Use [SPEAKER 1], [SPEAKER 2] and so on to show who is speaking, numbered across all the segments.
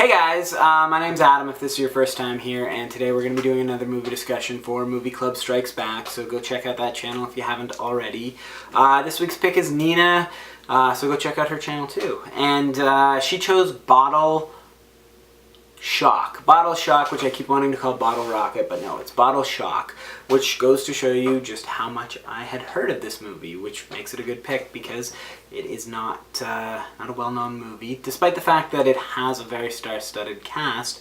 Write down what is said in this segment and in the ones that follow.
[SPEAKER 1] Hey guys, my name's Adam if this is your first time here, and today we're going to be doing another movie discussion for Movie Club Strikes Back, so go check out that channel if you haven't already. This week's pick is Nina, so go check out her channel too. And she chose Bottleshock, which I keep wanting to call Bottle Rocket, but no, it's Bottleshock, which goes to show you just how much I had heard of this movie, which makes it a good pick because it is not a well-known movie, despite the fact that it has a very star-studded cast,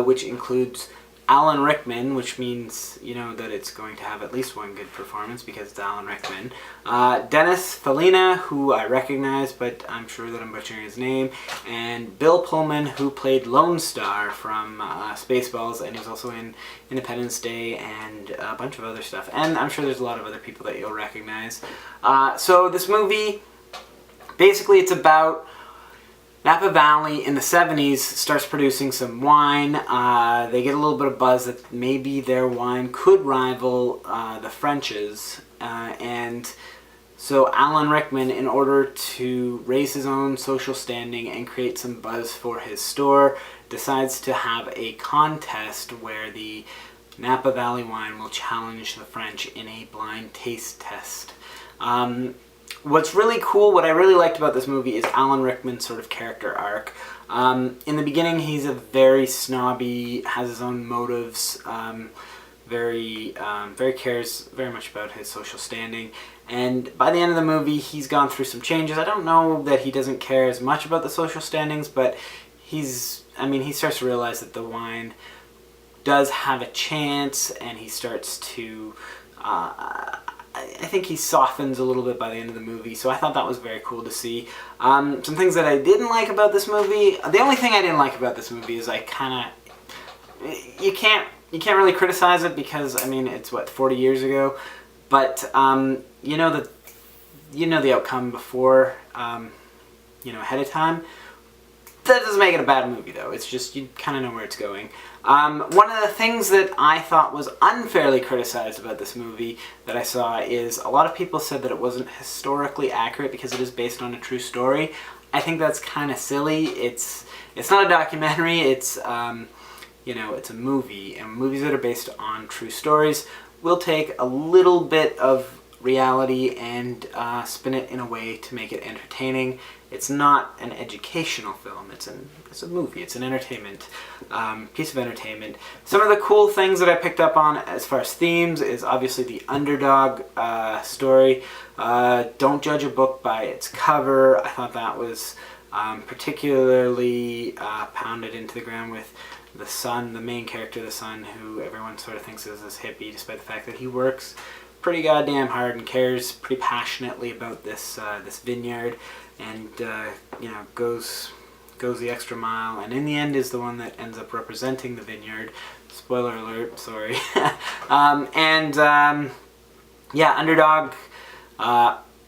[SPEAKER 1] which includes Alan Rickman, which means, you know, that it's going to have at least one good performance because it's Alan Rickman. Dennis Farina, who I recognize, but I'm sure that I'm butchering his name. And Bill Pullman, who played Lone Star from Spaceballs, and he was also in Independence Day and a bunch of other stuff. And I'm sure there's a lot of other people that you'll recognize. So this movie, basically it's about Napa Valley in the 70s starts producing some wine. They get a little bit of buzz that maybe their wine could rival the French's. And so Alan Rickman, in order to raise his own social standing and create some buzz for his store, decides to have a contest where the Napa Valley wine will challenge the French in a blind taste test. What's really cool, what I really liked about this movie is Alan Rickman's sort of character arc. In the beginning, he's a very snobby, has his own motives, very cares very much about his social standing. And by the end of the movie, he's gone through some changes. I don't know that he doesn't care as much about the social standings, but he starts to realize that the wine does have a chance, and he starts to I think he softens a little bit by the end of the movie, so I thought that was very cool to see. Some things that I didn't like about this movie, the only thing I didn't like about this movie is you can't really criticize it because, I mean, it's what, 40 years ago, but you know the outcome before, ahead of time. That doesn't make it a bad movie, though. It's just, you kind of know where it's going. One of the things that I thought was unfairly criticized about this movie that I saw is a lot of people said that it wasn't historically accurate because it is based on a true story. I think that's kind of silly. It's not a documentary. It's it's a movie, and movies that are based on true stories will take a little bit of reality and spin it in a way to make it entertaining. It's not an educational film. It's a movie. It's an entertainment piece of entertainment. Some of the cool things that I picked up on as far as themes is obviously the underdog story. Don't judge a book by its cover. I thought that was particularly pounded into the ground with the son, the main character, the son, who everyone sort of thinks is this hippie, despite the fact that he works pretty goddamn hard and cares pretty passionately about this vineyard, and goes the extra mile, and in the end is the one that ends up representing the vineyard. Spoiler alert, sorry. Underdog.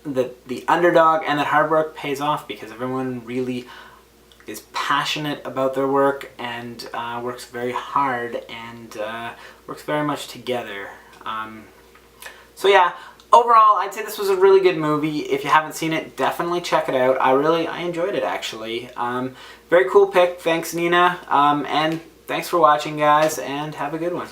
[SPEAKER 1] The underdog and that hard work pays off because everyone really is passionate about their work and works very hard and works very much together. So yeah, overall, I'd say this was a really good movie. If you haven't seen it, definitely check it out. I enjoyed it, actually. Very cool pick. Thanks, Nina. And thanks for watching, guys, and have a good one.